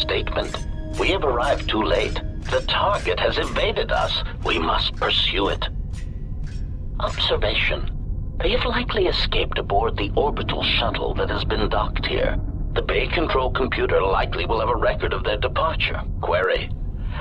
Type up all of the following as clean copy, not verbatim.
statement. We have arrived too late. The target has evaded us. We must pursue it. Observation. They have likely escaped aboard the orbital shuttle that has been docked here. The bay control computer likely will have a record of their departure. Query.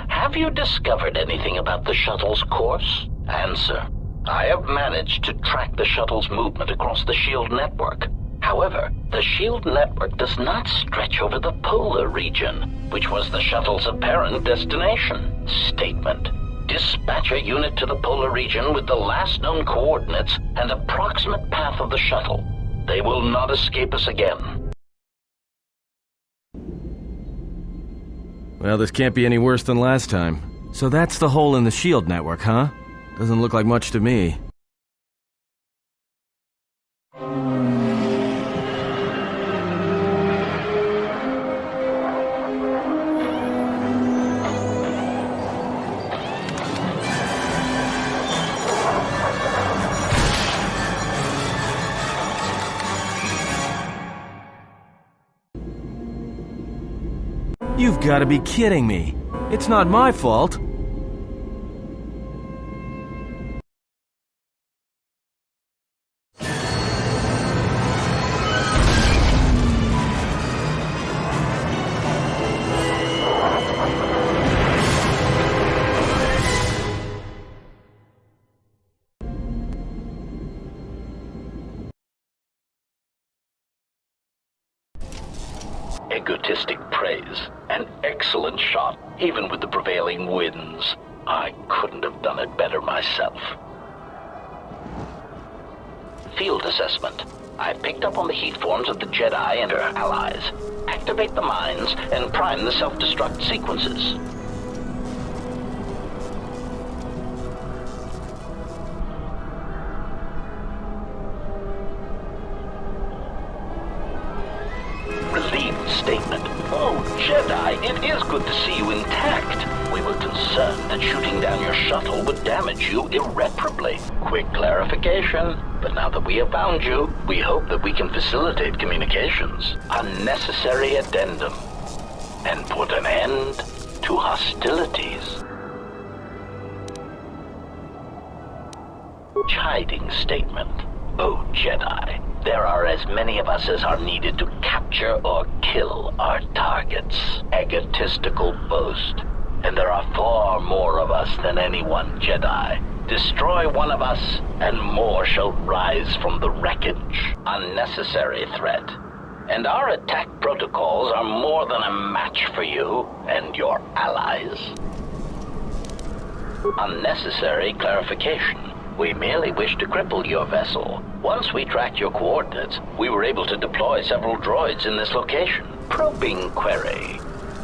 Have you discovered anything about the shuttle's course? Answer. I have managed to track the shuttle's movement across the shield network. However, the shield network does not stretch over the polar region, which was the shuttle's apparent destination. Statement. Dispatch a unit to the polar region with the last known coordinates and approximate path of the shuttle. They will not escape us again. Well, this can't be any worse than last time. So that's the hole in the shield network, huh? Doesn't look like much to me. You've got to be kidding me. It's not my fault. Egotistic praise. An excellent shot, even with the prevailing winds. I couldn't have done it better myself. Field assessment. I picked up on the heat forms of the Jedi and their allies. Activate the mines and prime the self-destruct sequences. Relieved statement. Oh, Jedi, it is good to see you intact. We were concerned that shooting down your shuttle would damage you irreparably. Quick clarification. But now that we have found you, we hope that we can facilitate communications. Unnecessary addendum. And put an end to hostilities. Chiding statement. Oh, Jedi. There are as many of us as are needed to capture or kill our targets. Egotistical boast. And there are far more of us than any one Jedi. Destroy one of us, and more shall rise from the wreckage. Unnecessary threat. And our attack protocols are more than a match for you and your allies. Unnecessary clarification. We merely wish to cripple your vessel. Once we tracked your coordinates, we were able to deploy several droids in this location. Probing query.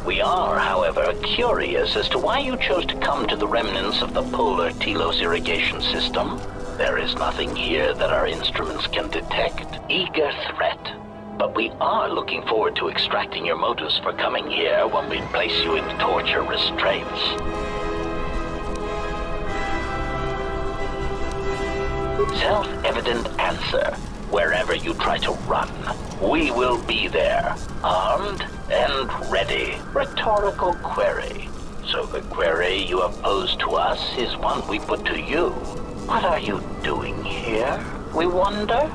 We are, however, curious as to why you chose to come to the remnants of the polar Telos irrigation system. There is nothing here that our instruments can detect. Eager threat. But we are looking forward to extracting your motives for coming here when we place you in torture restraints. Self-evident answer. Wherever you try to run, we will be there, armed and ready. Rhetorical query. So the query you have posed to us is one we put to you. What are you doing here, we wonder?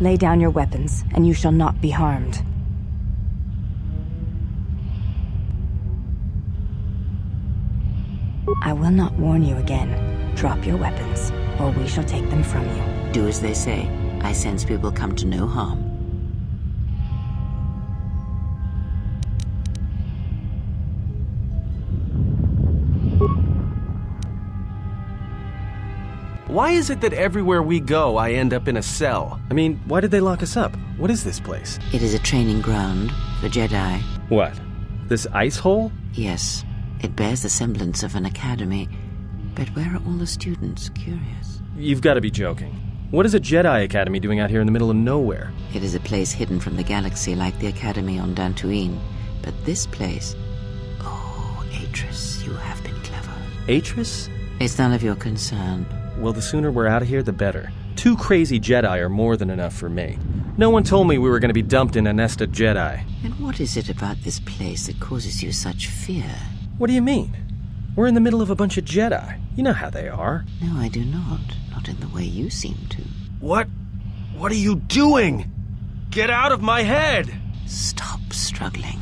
Lay down your weapons, and you shall not be harmed. I will not warn you again. Drop your weapons, or we shall take them from you. Do as they say. I sense we will come to no harm. Why is it that everywhere we go, I end up in a cell? I mean, why did they lock us up? What is this place? It is a training ground for Jedi. What? This ice hole? Yes, it bears the semblance of an academy. But where are all the students? Curious. You've got to be joking. What is a Jedi Academy doing out here in the middle of nowhere? It is a place hidden from the galaxy like the academy on Dantooine. But this place... Oh, Atris, you have been clever. Atris? It's none of your concern. Well, the sooner we're out of here, the better. 2 crazy Jedi are more than enough for me. No one told me we were going to be dumped in a nest of Jedi. And what is it about this place that causes you such fear? What do you mean? We're in the middle of a bunch of Jedi. You know how they are. No, I do not. Not in the way you seem to. What are you doing? Get out of my head! Stop struggling.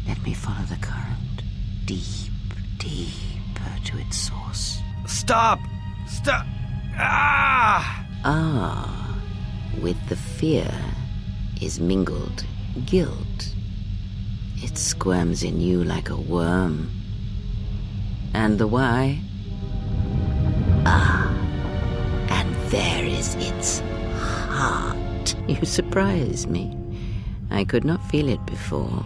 Let me follow the current. Deep, deeper to its source. Stop! Stop! Ah! Ah, with the fear is mingled guilt. It squirms in you like a worm. And the why? Ah, and there is its heart. You surprise me. I could not feel it before.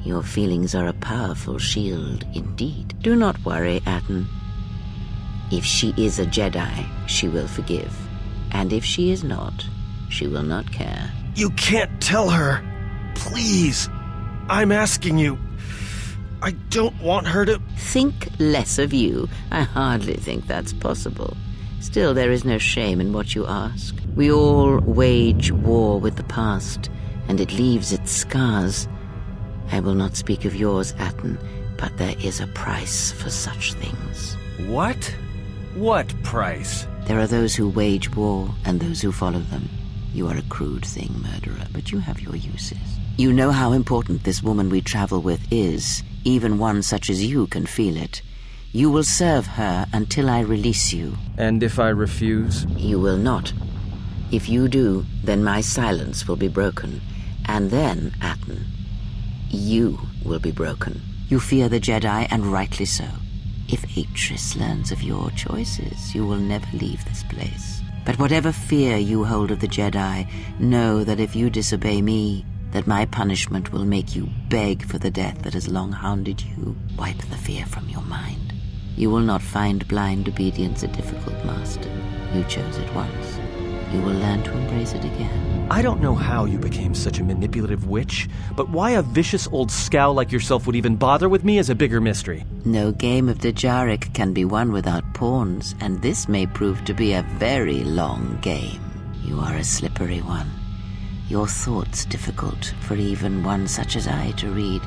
Your feelings are a powerful shield indeed. Do not worry, Atton. If she is a Jedi, she will forgive. And if she is not, she will not care. You can't tell her. Please. I'm asking you. I don't want her to... Think less of you. I hardly think that's possible. Still, there is no shame in what you ask. We all wage war with the past, and it leaves its scars. I will not speak of yours, Atton, but there is a price for such things. What? What price? There are those who wage war and those who follow them. You are a crude thing, murderer, but you have your uses. You know how important this woman we travel with is. Even one such as you can feel it. You will serve her until I release you. And if I refuse? You will not. If you do, then my silence will be broken. And then, Atton, you will be broken. You fear the Jedi, and rightly so. If Atris learns of your choices, you will never leave this place. But whatever fear you hold of the Jedi, know that if you disobey me, that my punishment will make you beg for the death that has long hounded you. Wipe the fear from your mind. You will not find blind obedience a difficult master. You chose it once. You will learn to embrace it again. I don't know how you became such a manipulative witch, but why a vicious old scow like yourself would even bother with me is a bigger mystery. No game of Dejaric can be won without pawns, and this may prove to be a very long game. You are a slippery one. Your thoughts difficult for even one such as I to read.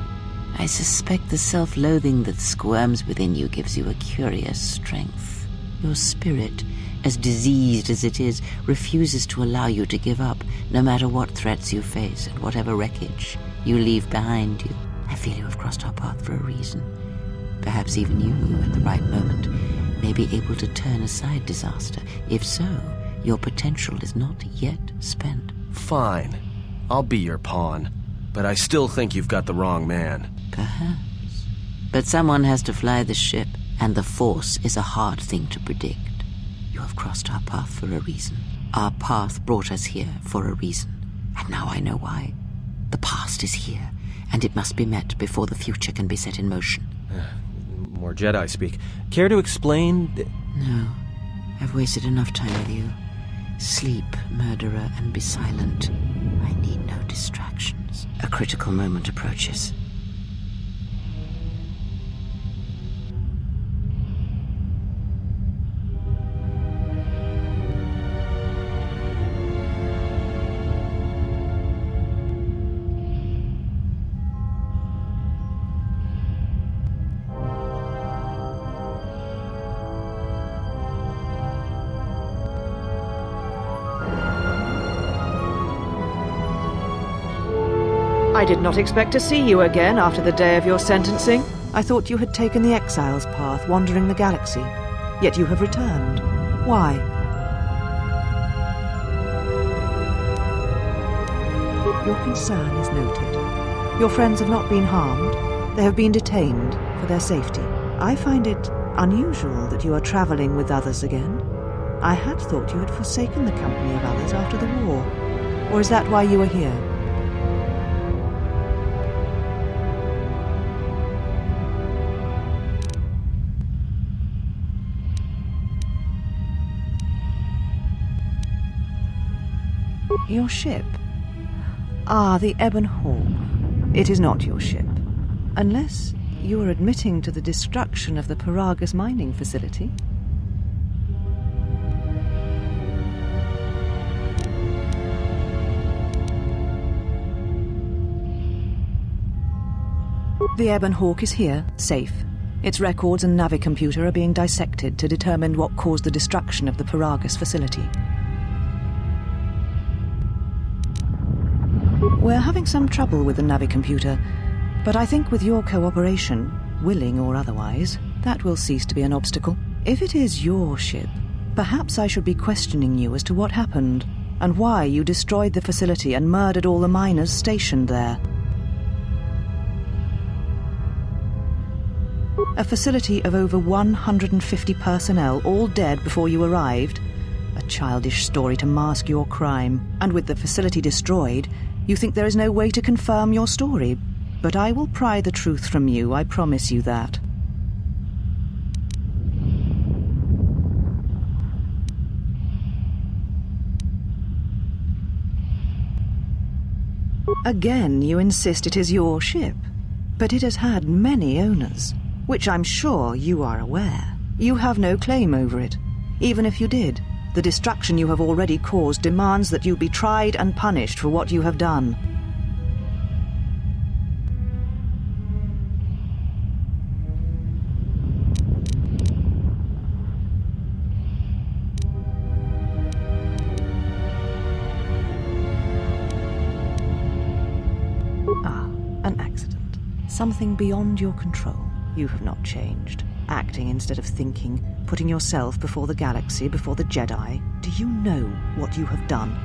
I suspect the self-loathing that squirms within you gives you a curious strength. Your spirit as diseased as it is, refuses to allow you to give up, no matter what threats you face and whatever wreckage you leave behind you. I feel you have crossed our path for a reason. Perhaps even you, at the right moment, may be able to turn aside disaster. If so, your potential is not yet spent. Fine. I'll be your pawn. But I still think you've got the wrong man. Perhaps. But someone has to fly the ship, and the Force is a hard thing to predict. You have crossed our path for a reason. Our path brought us here for a reason. And now I know why. The past is here, and it must be met before the future can be set in motion. More Jedi speak. Care to explain? No. I've wasted enough time with you. Sleep, murderer, and be silent. I need no distractions. A critical moment approaches. I did not expect to see you again after the day of your sentencing. I thought you had taken the Exile's path, wandering the galaxy. Yet you have returned. Why? Your concern is noted. Your friends have not been harmed. They have been detained for their safety. I find it unusual that you are traveling with others again. I had thought you had forsaken the company of others after the war. Or is that why you are here? Your ship? Ah, the Ebon Hawk. It is not your ship. Unless you are admitting to the destruction of the Peragus mining facility. The Ebon Hawk is here, safe. Its records and navicomputer are being dissected to determine what caused the destruction of the Peragus facility. We're having some trouble with the navicomputer, but I think with your cooperation, willing or otherwise, that will cease to be an obstacle. If it is your ship, perhaps I should be questioning you as to what happened, and why you destroyed the facility and murdered all the miners stationed there. A facility of over 150 personnel, all dead before you arrived. A childish story to mask your crime. And with the facility destroyed, you think there is no way to confirm your story. But I will pry the truth from you, I promise you that. Again, you insist it is your ship. But it has had many owners, which I'm sure you are aware. You have no claim over it. Even if you did, the destruction you have already caused demands that you be tried and punished for what you have done. Ah, an accident. Something beyond your control. You have not changed. Acting instead of thinking, putting yourself before the galaxy, before the Jedi. Do you know what you have done?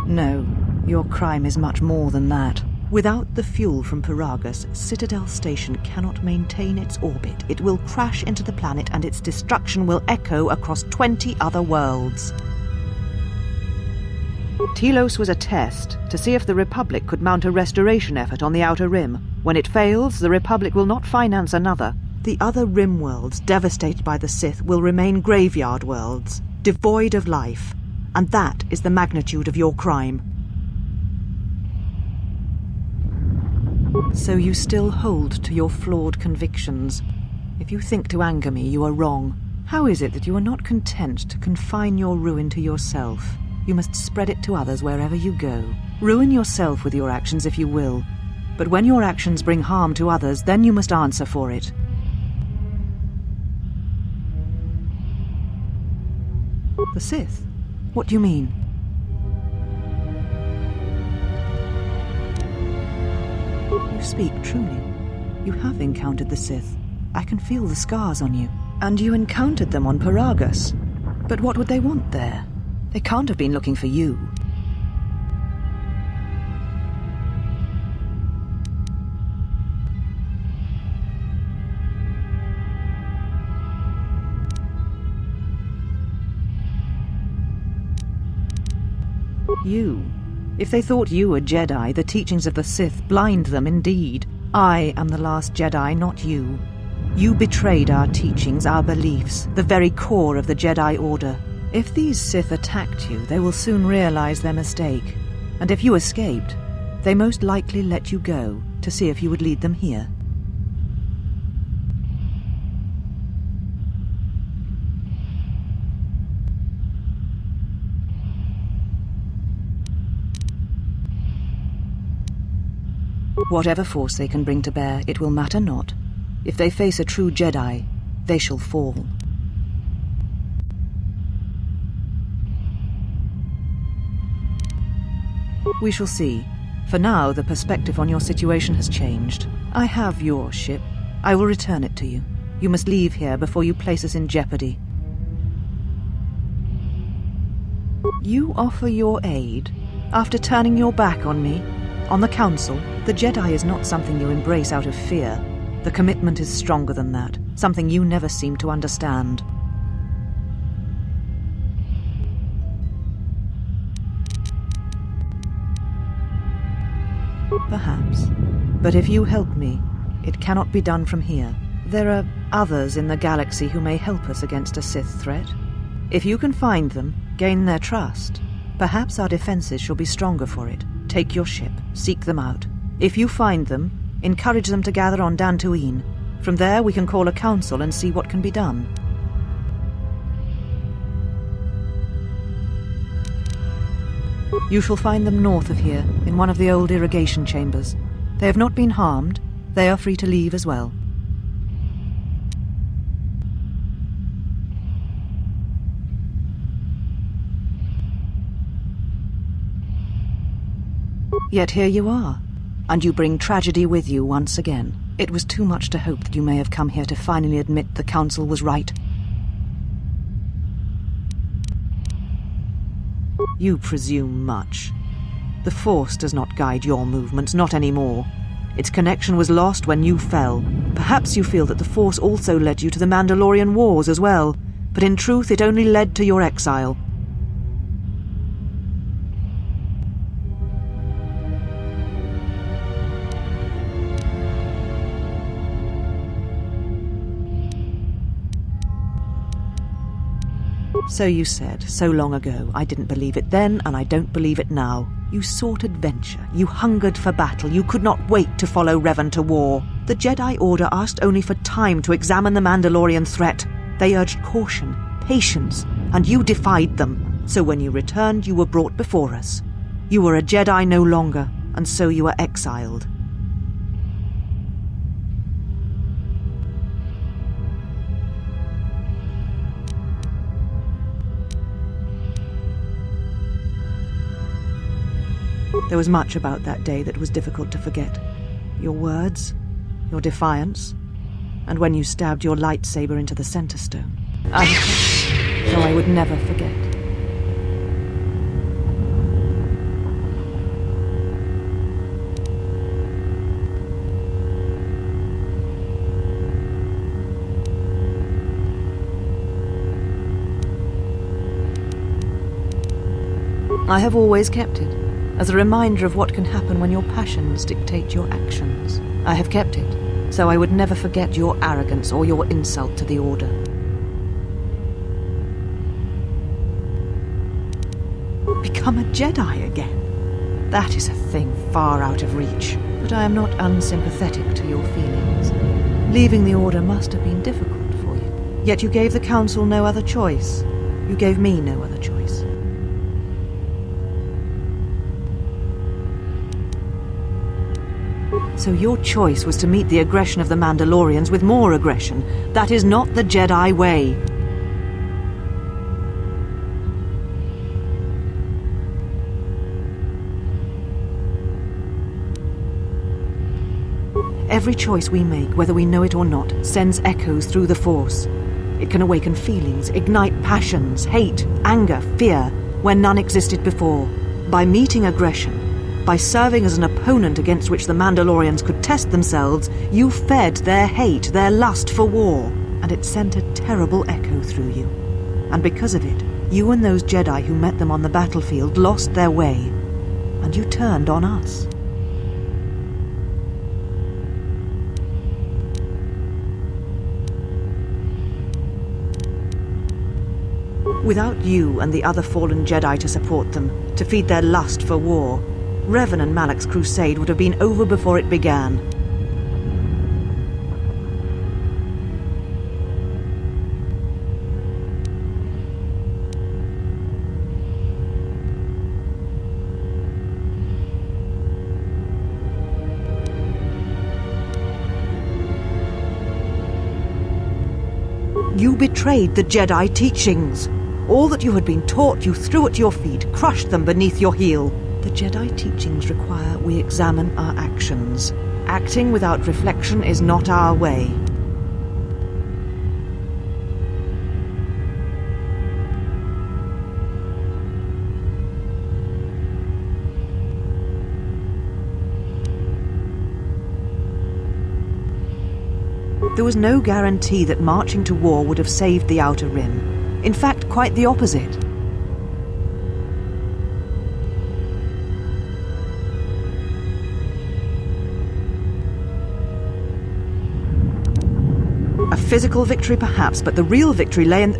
No, your crime is much more than that. Without the fuel from Peragus, Citadel Station cannot maintain its orbit. It will crash into the planet and its destruction will echo across 20 other worlds. Telos was a test to see if the Republic could mount a restoration effort on the Outer Rim. When it fails, the Republic will not finance another. The other Rim worlds, devastated by the Sith, will remain graveyard worlds, devoid of life. And that is the magnitude of your crime. So you still hold to your flawed convictions. If you think to anger me, you are wrong. How is it that you are not content to confine your ruin to yourself? You must spread it to others wherever you go. Ruin yourself with your actions if you will, but when your actions bring harm to others, then you must answer for it. The Sith? What do you mean? You speak truly. You have encountered the Sith. I can feel the scars on you. And you encountered them on Peragus. But what would they want there? They can't have been looking for you. You. If they thought you were Jedi, the teachings of the Sith blind them indeed. I am the last Jedi, not you. You betrayed our teachings, our beliefs, the very core of the Jedi Order. If these Sith attacked you, they will soon realize their mistake. And if you escaped, they most likely let you go to see if you would lead them here. Whatever force they can bring to bear, it will matter not. If they face a true Jedi, they shall fall. We shall see. For now, the perspective on your situation has changed. I have your ship. I will return it to you. You must leave here before you place us in jeopardy. You offer your aid after turning your back on me? On the Council? The Jedi is not something you embrace out of fear. The commitment is stronger than that, something you never seem to understand. Perhaps. But if you help me, it cannot be done from here. There are others in the galaxy who may help us against a Sith threat. If you can find them, gain their trust, perhaps our defenses shall be stronger for it. Take your ship, seek them out. If you find them, encourage them to gather on Dantooine. From there we can call a council and see what can be done. You shall find them north of here, in one of the old irrigation chambers. They have not been harmed. They are free to leave as well. Yet here you are, and you bring tragedy with you once again. It was too much to hope that you may have come here to finally admit the Council was right. You presume much. The Force does not guide your movements, not anymore. Its connection was lost when you fell. Perhaps you feel that the Force also led you to the Mandalorian Wars as well, but in truth it only led to your exile. So you said, so long ago. I didn't believe it then, and I don't believe it now. You sought adventure. You hungered for battle. You could not wait to follow Revan to war. The Jedi Order asked only for time to examine the Mandalorian threat. They urged caution, patience, and you defied them. So when you returned, you were brought before us. You were a Jedi no longer, and so you were exiled. There was much about that day that was difficult to forget. Your words, your defiance, and when you stabbed your lightsaber into the center stone. So I would never forget. I have always kept it, as a reminder of what can happen when your passions dictate your actions. I have kept it, so I would never forget your arrogance or your insult to the Order. Become a Jedi again? That is a thing far out of reach, but I am not unsympathetic to your feelings. Leaving the Order must have been difficult for you. Yet you gave the Council no other choice. You gave me no other choice. So your choice was to meet the aggression of the Mandalorians with more aggression. That is not the Jedi way. Every choice we make, whether we know it or not, sends echoes through the Force. It can awaken feelings, ignite passions, hate, anger, fear, where none existed before. By meeting aggression, by serving as an opponent against which the Mandalorians could test themselves, you fed their hate, their lust for war, and it sent a terrible echo through you. And because of it, you and those Jedi who met them on the battlefield lost their way, and you turned on us. Without you and the other fallen Jedi to support them, to feed their lust for war, Revan and Malak's crusade would have been over before it began. You betrayed the Jedi teachings. All that you had been taught you threw at your feet, crushed them beneath your heel. The Jedi teachings require we examine our actions. Acting without reflection is not our way. There was no guarantee that marching to war would have saved the Outer Rim. In fact, quite the opposite. A physical victory perhaps, but the real victory lay in...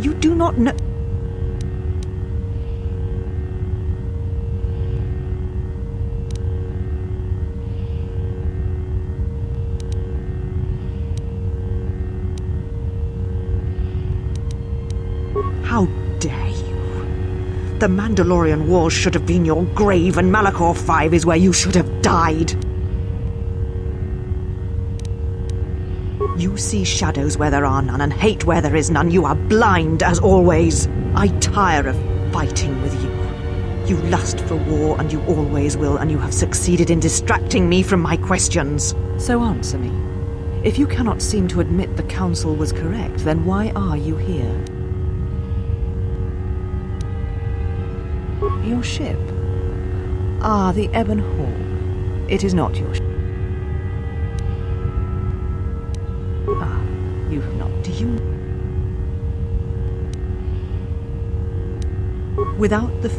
You do not know... How dare you? The Mandalorian Wars should have been your grave, and Malachor 5 is where you should have died. You see shadows where there are none, and hate where there is none. You are blind, as always. I tire of fighting with you. You lust for war, and you always will, and you have succeeded in distracting me from my questions. So answer me. If you cannot seem to admit the Council was correct, then why are you here? Your ship? Ah, the Ebon Hawk. It is not your ship. Ah, you have not. Do you... Without the...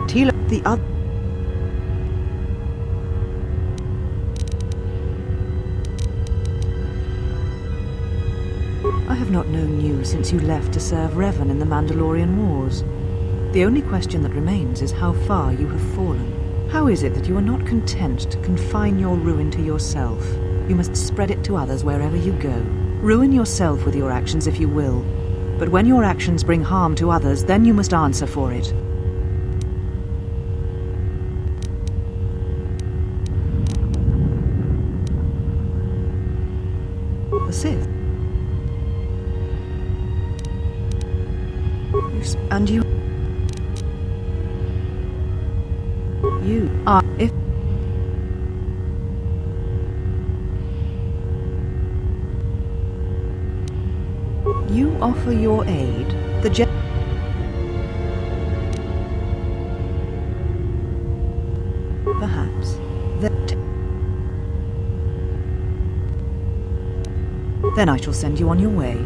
Tila, the other... I have not known you since you left to serve Revan in the Mandalorian Wars. The only question that remains is how far you have fallen. How is it that you are not content to confine your ruin to yourself? You must spread it to others wherever you go. Ruin yourself with your actions if you will. But when your actions bring harm to others, then you must answer for it. The Sith. And you are if you offer your aid, the perhaps that then I shall send you on your way.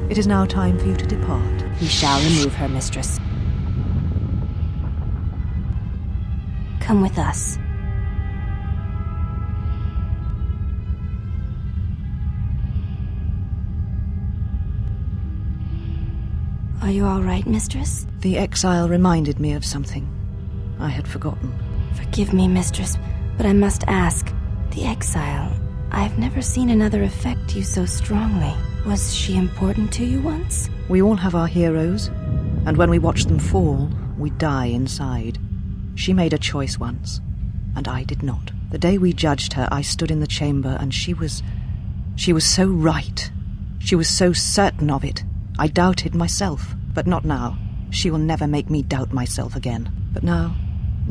It is now time for you to depart. We shall remove her, mistress. Come with us. Are you all right, mistress? The exile reminded me of something I had forgotten. Forgive me, mistress, but I must ask. The exile, I have never seen another affect you so strongly. Was she important to you once? We all have our heroes, and when we watch them fall, we die inside. She made a choice once, and I did not. The day we judged her, I stood in the chamber, and she was so right. She was so certain of it. I doubted myself, but not now. She will never make me doubt myself again. But now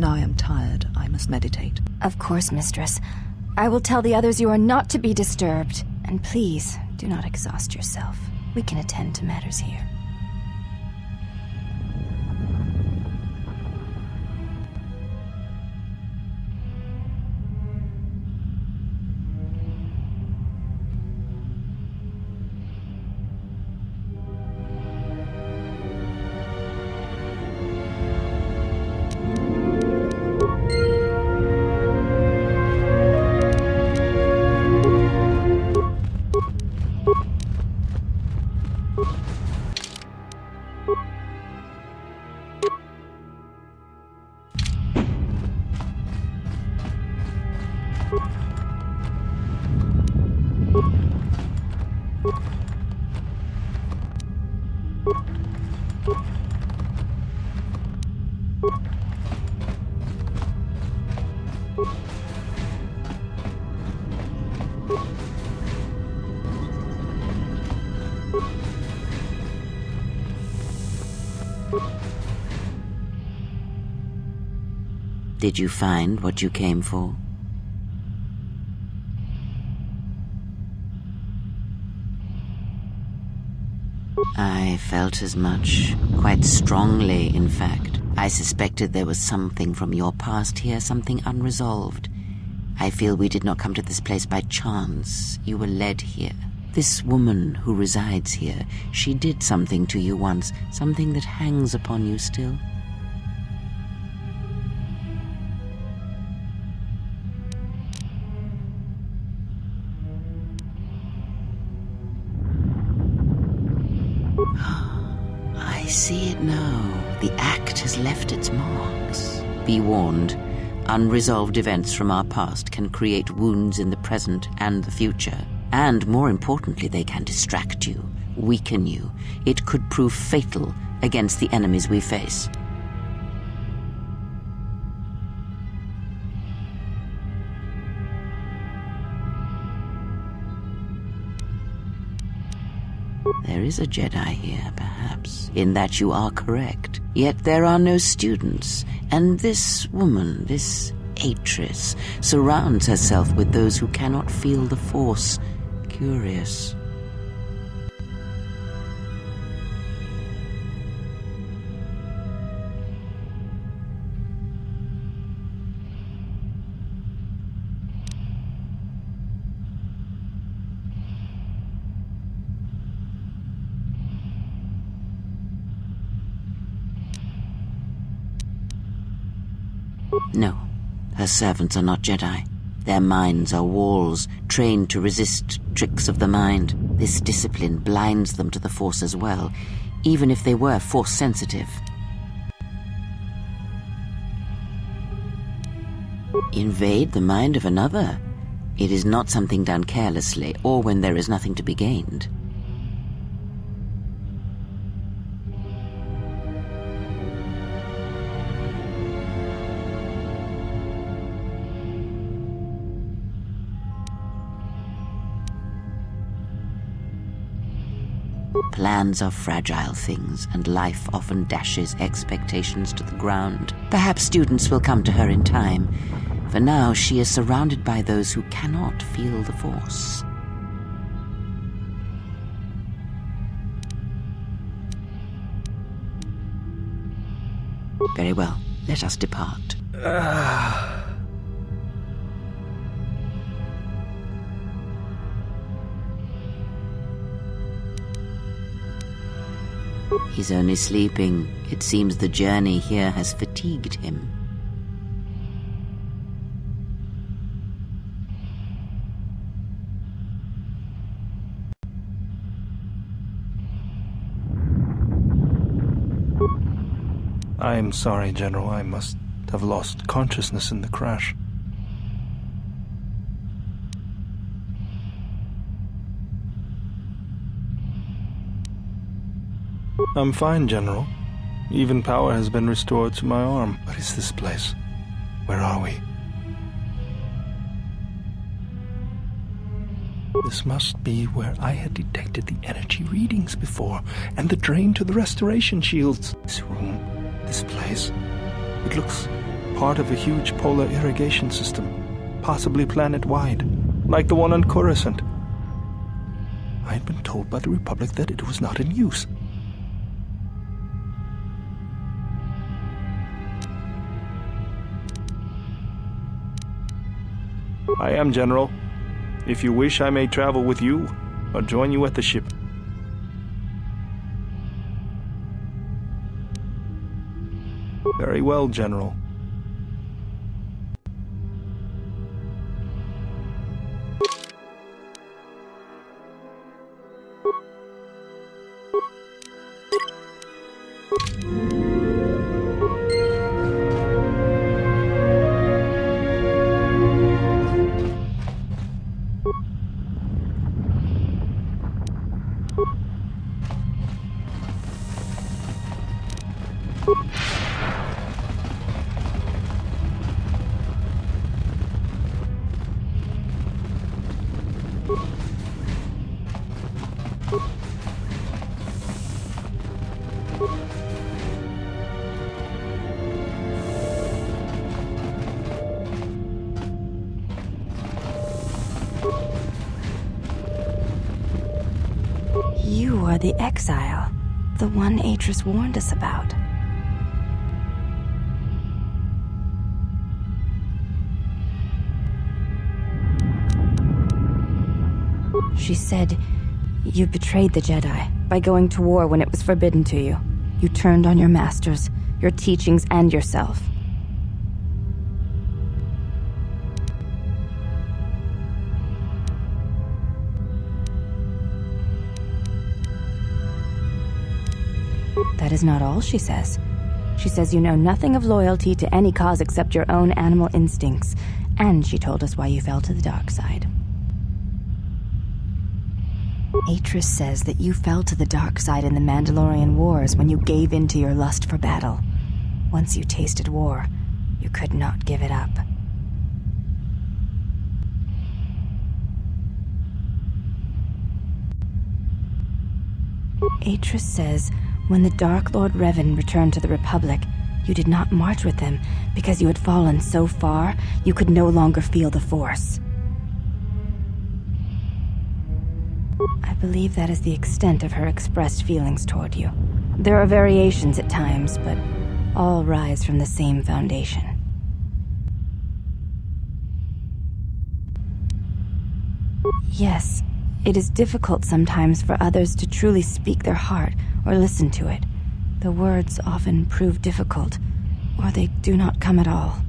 I am tired. I must meditate. Of course, mistress. I will tell the others you are not to be disturbed. And please, do not exhaust yourself. We can attend to matters here. Did you find what you came for? I felt as much, quite strongly, in fact. I suspected there was something from your past here, something unresolved. I feel we did not come to this place by chance. You were led here. This woman who resides here, she did something to you once, something that hangs upon you still. I see it now. The act has left its marks. Be warned, unresolved events from our past can create wounds in the present and the future. And more importantly, they can distract you, weaken you. It could prove fatal against the enemies we face. There is a Jedi here, perhaps, in that you are correct. Yet there are no students, and this woman, this Atris, surrounds herself with those who cannot feel the Force. Curious. No, her servants are not Jedi. Their minds are walls, trained to resist tricks of the mind. This discipline blinds them to the Force as well, even if they were Force-sensitive. Invade the mind of another. It is not something done carelessly, or when there is nothing to be gained. Plans are fragile things, and life often dashes expectations to the ground. Perhaps students will come to her in time. For now, she is surrounded by those who cannot feel the Force. Very well, let us depart. He's only sleeping. It seems the journey here has fatigued him. I'm sorry, General. I must have lost consciousness in the crash. I'm fine, General. Even power has been restored to my arm. What is this place? Where are we? This must be where I had detected the energy readings before, and the drain to the restoration shields. This room, this place, it looks part of a huge polar irrigation system, possibly planet-wide, like the one on Coruscant. I had been told by the Republic that it was not in use. I am, General. If you wish, I may travel with you, or join you at the ship. Very well, General. You are the Exile, the one Atris warned us about. She said you betrayed the Jedi by going to war when it was forbidden to you. You turned on your masters, your teachings, and yourself. That is not all she says. She says you know nothing of loyalty to any cause except your own animal instincts, and she told us why you fell to the dark side. Atris says that you fell to the dark side in the Mandalorian Wars when you gave in to your lust for battle. Once you tasted war, you could not give it up. Atris says when the Dark Lord Revan returned to the Republic, you did not march with him because you had fallen so far you could no longer feel the Force. I believe that is the extent of her expressed feelings toward you. There are variations at times, but all rise from the same foundation. Yes, it is difficult sometimes for others to truly speak their heart or listen to it. The words often prove difficult, or they do not come at all.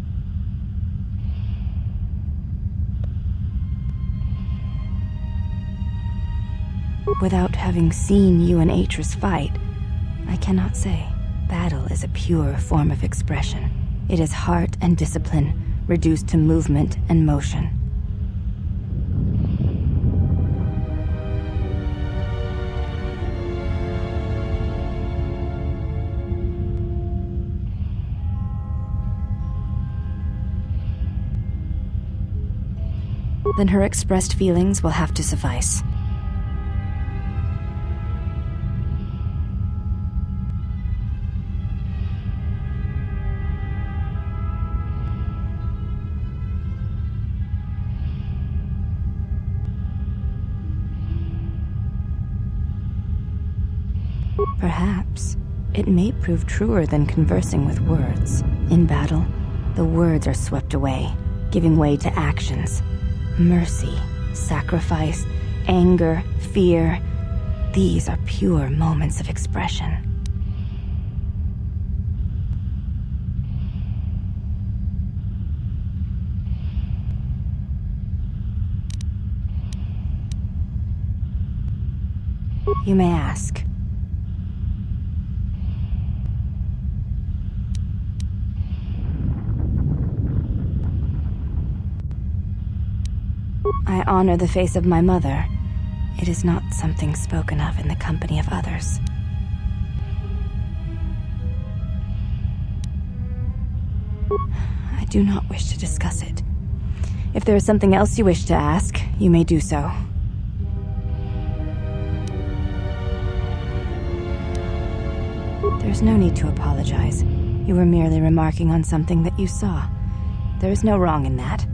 Without having seen you and Atris fight, I cannot say. Battle is a pure form of expression. It is heart and discipline, reduced to movement and motion. Then her expressed feelings will have to suffice. Perhaps it may prove truer than conversing with words. In battle, the words are swept away, giving way to actions. Mercy, sacrifice, anger, fear. These are pure moments of expression. You may ask. I honor the face of my mother. It is not something spoken of in the company of others. do not wish to discuss it. If there is something else you wish to ask, you may do so. There's no need to apologize. You were merely remarking on something that you saw. There is no wrong in that.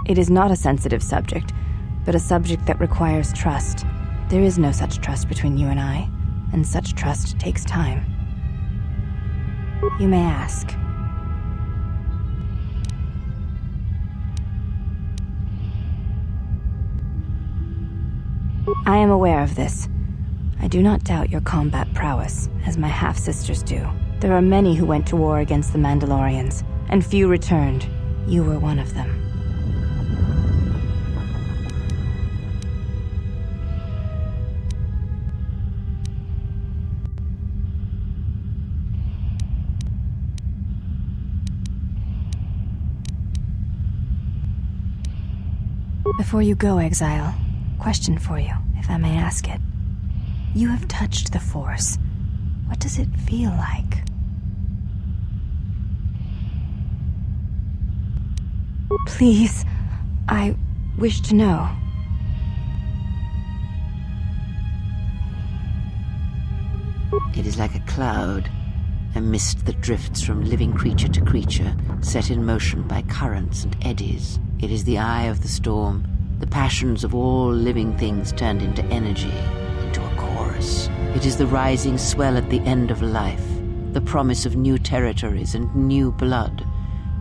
It is not a sensitive subject, but a subject that requires trust. There is no such trust between you and I, and such trust takes time. You may ask. I am aware of this. I do not doubt your combat prowess, as my half-sisters do. There are many who went to war against the Mandalorians, and few returned. You were one of them. Before you go, Exile, question for you, if I may ask it. You have touched the Force. What does it feel like? Please, I wish to know. It is like a cloud, a mist that drifts from living creature to creature, set in motion by currents and eddies. It is the eye of the storm, the passions of all living things turned into energy, into a chorus. It is the rising swell at the end of life, the promise of new territories and new blood,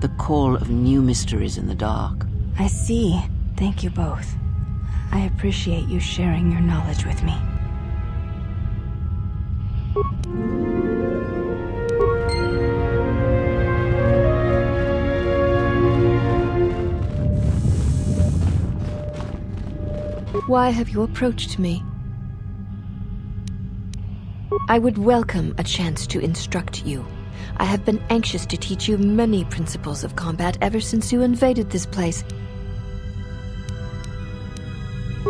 the call of new mysteries in the dark. I see. Thank you both. I appreciate you sharing your knowledge with me. Why have you approached me? I would welcome a chance to instruct you. I have been anxious to teach you many principles of combat ever since you invaded this place.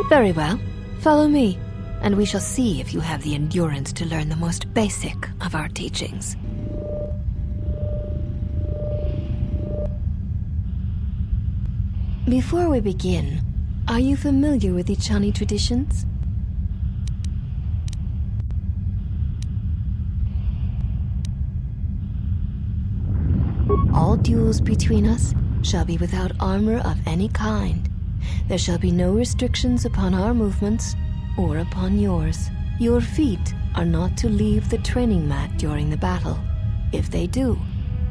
Very well. Follow me, and we shall see if you have the endurance to learn the most basic of our teachings. Before we begin, are you familiar with the Chani traditions? All duels between us shall be without armor of any kind. There shall be no restrictions upon our movements or upon yours. Your feet are not to leave the training mat during the battle. If they do,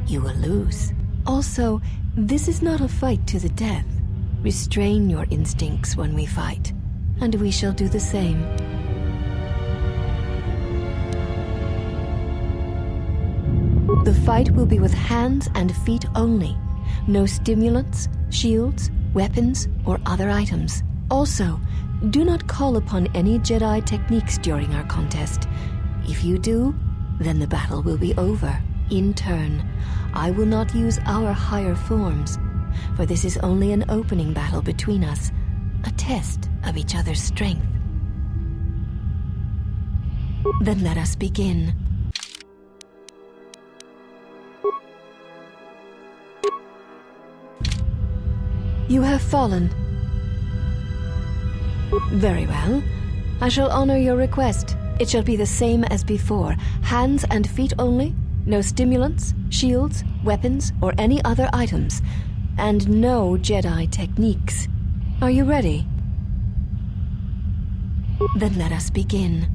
you will lose. Also, this is not a fight to the death. Restrain your instincts when we fight, and we shall do the same. The fight will be with hands and feet only. No stimulants, shields, weapons, or other items. Also, do not call upon any Jedi techniques during our contest. If you do, then the battle will be over. In turn, I will not use our higher forms, for this is only an opening battle between us, a test of each other's strength. Then let us begin. You have fallen. Very well. I shall honor your request. It shall be the same as before. Hands and feet only. No stimulants, shields, weapons, or any other items. And no Jedi techniques. Are you ready? Then let us begin.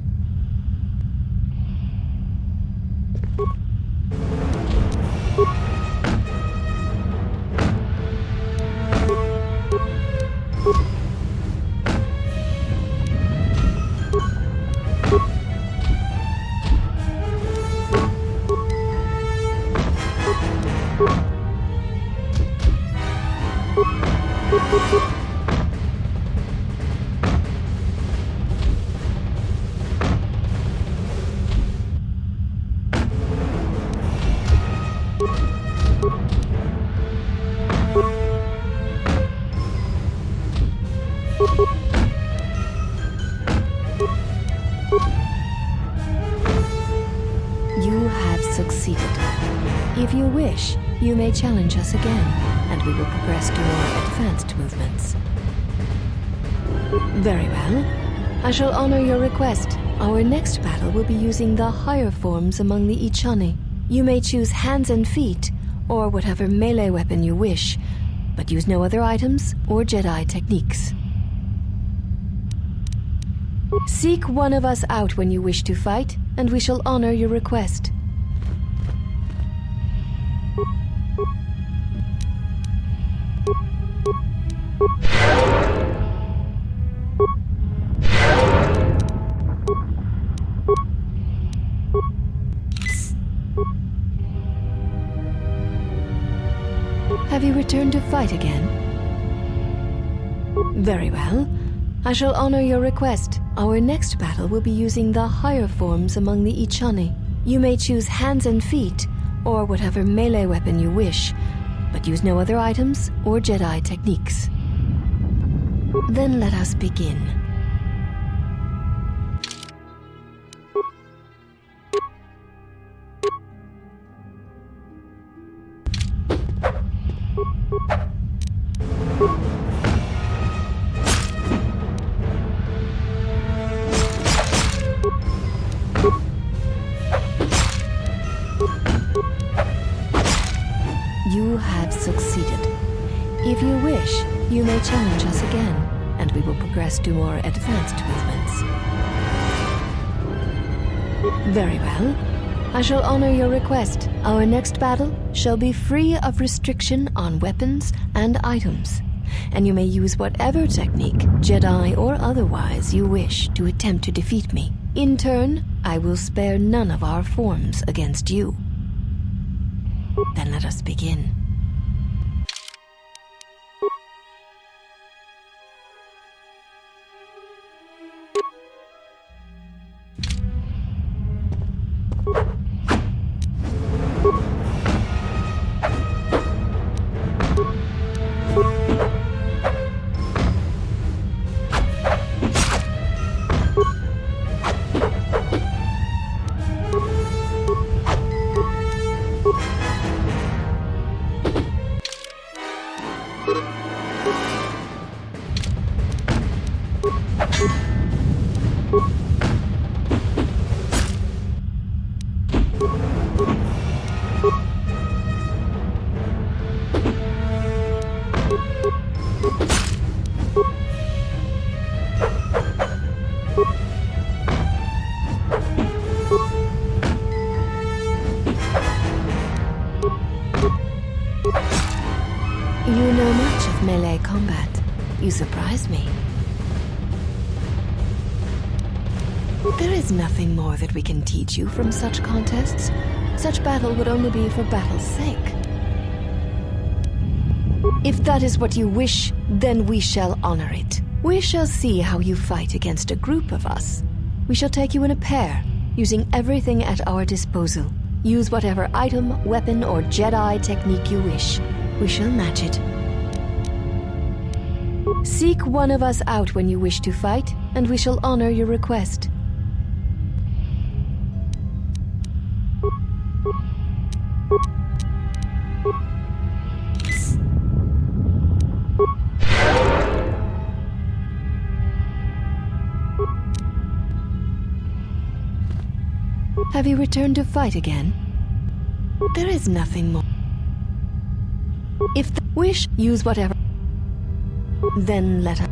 If you wish, you may challenge us again, and we will progress to more advanced movements. Very well. I shall honor your request. Our next battle will be using the higher forms among the Ichani. You may choose hands and feet, or whatever melee weapon you wish, but use no other items or Jedi techniques. Seek one of us out when you wish to fight, and we shall honor your request. Have you returned to fight again? Very well. I shall honor your request. Our next battle will be using the higher forms among the Ichani. You may choose hands and feet, or whatever melee weapon you wish, but use no other items or Jedi techniques. Then let us begin. You have succeeded. If you wish, you may challenge us again, and we will progress to more advanced movements. Very well. I shall honor your request. Our next battle shall be free of restriction on weapons and items, and you may use whatever technique, Jedi or otherwise, you wish to attempt to defeat me. In turn, I will spare none of our forms against you. Then let us begin. You know much of melee combat. You surprise me. There is nothing more that we can teach you from such contests. Such battle would only be for battle's sake. If that is what you wish, then we shall honor it. We shall see how you fight against a group of us. We shall take you in a pair, using everything at our disposal. Use whatever item, weapon, or Jedi technique you wish. We shall match it. Seek one of us out when you wish to fight, and we shall honor your request. Have you returned to fight again? There is nothing more. If the wish, use whatever. Then let us.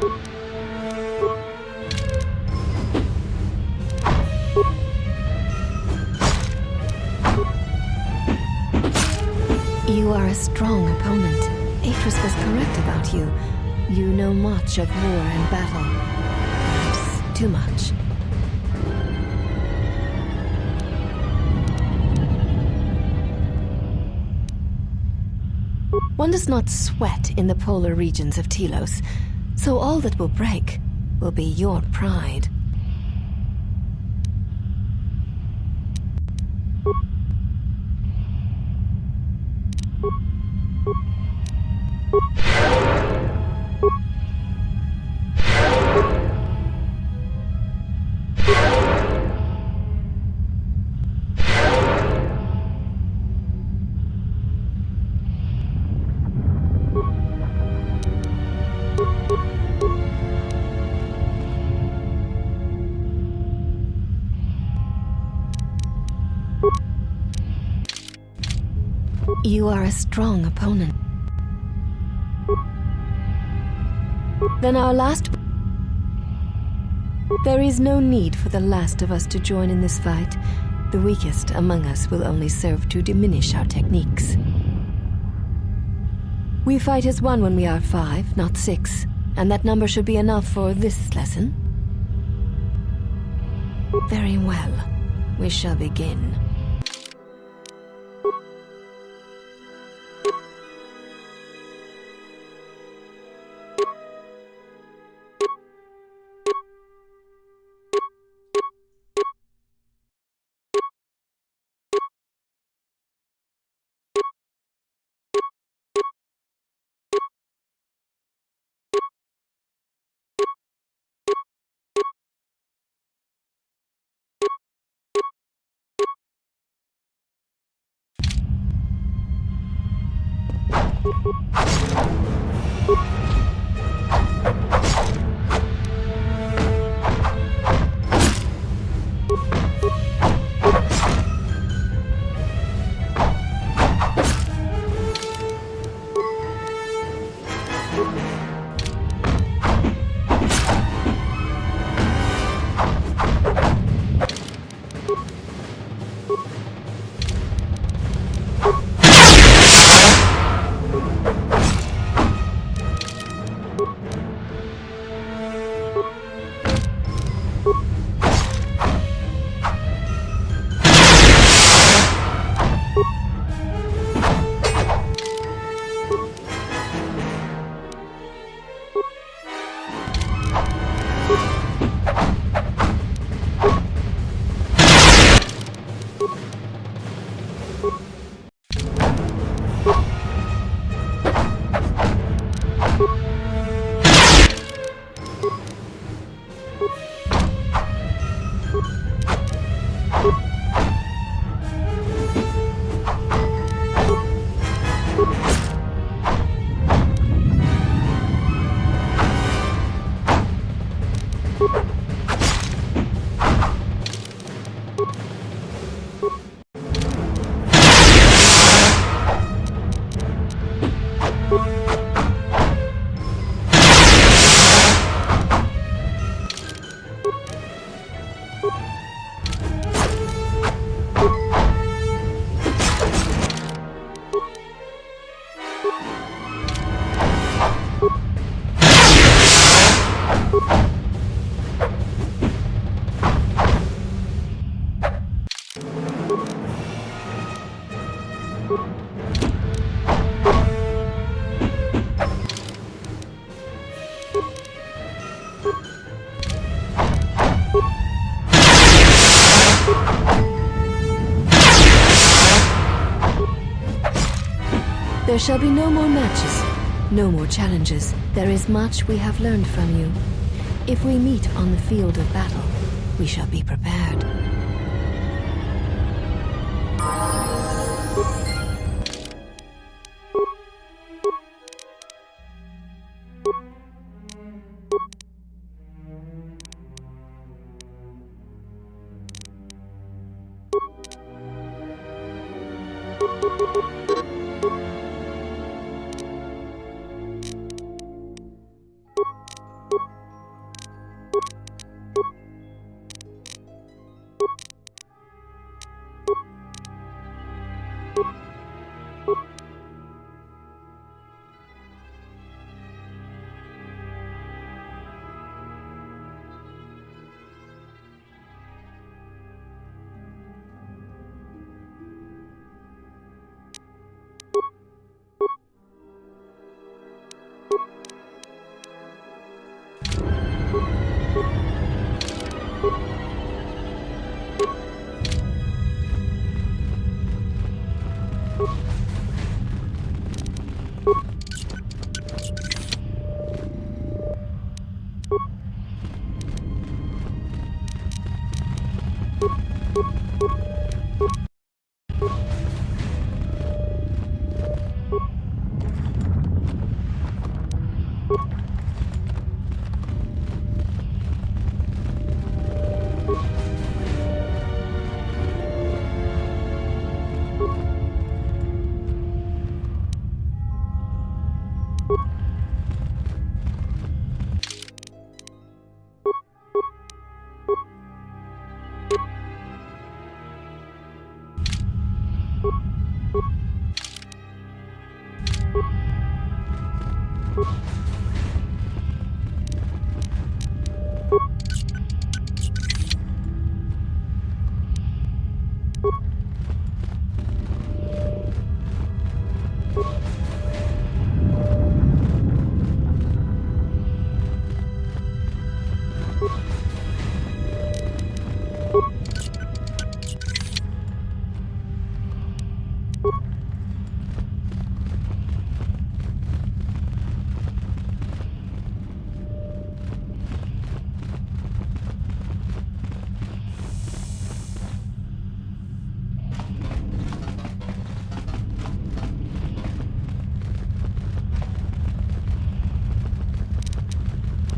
You are a strong opponent. Atris was correct about you. You know much of war and battle. Perhaps too much. One does not sweat in the polar regions of Telos, so all that will break will be your pride. You are a strong opponent. Then our last... There is no need for the last of us to join in this fight. The weakest among us will only serve to diminish our techniques. We fight as one when we are 5, not 6, and that number should be enough for this lesson. Very well. We shall begin. There shall be no more matches, no more challenges. There is much we have learned from you. If we meet on the field of battle, we shall be prepared.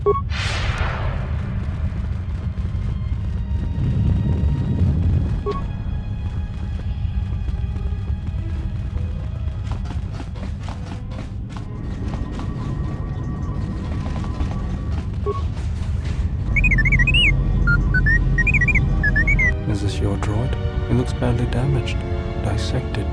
Is this your droid? It looks badly damaged. Dissected.